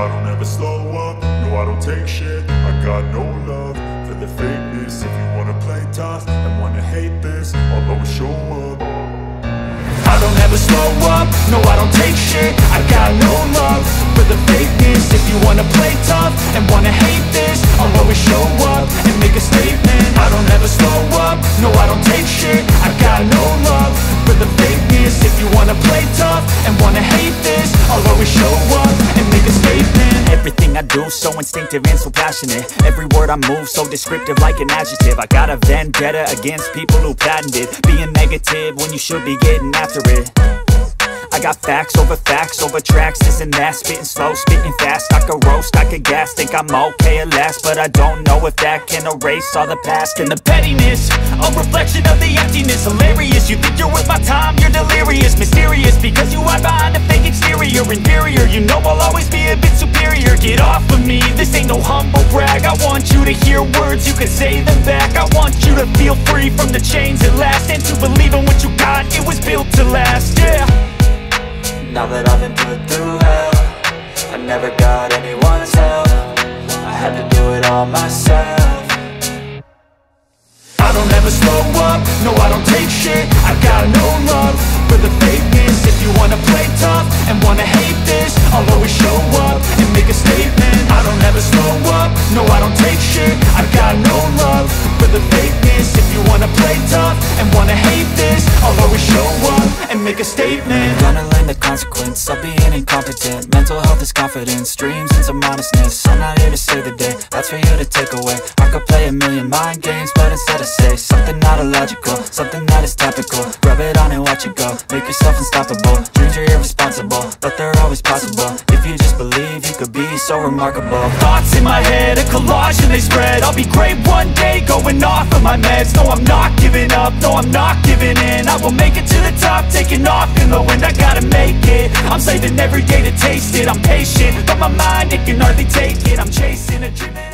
I don't ever slow up, no I don't take shit. I got no love for the fakeness. If you wanna play tough and wanna hate this, I'll always show up. I don't ever slow up, no I don't take shit. I got no love for the fakeness. If you wanna play tough and wanna hate this, I'll always show up and make a statement. I don't ever slow up, no I don't take shit. I got no love for the fakeness. If you wanna play tough and wanna hate this, I'll always show up and make a statement. Everything I do so instinctive and so passionate. Every word I move so descriptive like an adjective. I got a vendetta against people who patented being negative when you should be getting after it. I got facts over tracks, this and that. Spitting slow, spitting fast, I could roast, I could gas. Think I'm okay at last, but I don't know if that can erase all the past. And the pettiness, a reflection of the emptiness. Hilarious, you think you're worth my time, you're delirious. Mysterious, because you hide behind a fake exterior. Inferior, you know I'll always be a bit superior. Get off of me, this ain't no humble brag. I want you to hear words, you can say them back. I want you to feel free from the chains at last, and to believe in what you got, it was built to last, yeah. Now that I've been put through hell, I never got anyone's help. I had to do it all myself. I don't ever slow up, no I don't take shit. I got no love for the fakeness. If you wanna play tough and wanna hate this, I'll always show up and make a statement. I don't ever slow up, no I don't take shit. I got no love for the fakeness. If you wanna play tough and wanna hate this, I'll always show up and make a statement. Gonna learn the consequence of being incompetent. Mental health is confidence, dreams and some honestness. I'm not here to save the day, that's for you to take away. I could play a million mind games, but instead I say something not illogical, something that is topical. Rub it on and watch it go, make yourself unstoppable. Dreams are irresponsible, but they're always possible. If you just believe, you could be so remarkable. Thoughts in my head, a collage and they spread. I'll be great one day, going off of my meds. No, I'm not giving up, no, I'm not giving in. I will make it to the top, taking off in the wind. I gotta make it, I'm saving every day to taste it. I'm patient, but my mind, it can hardly take it. I'm chasing a dream.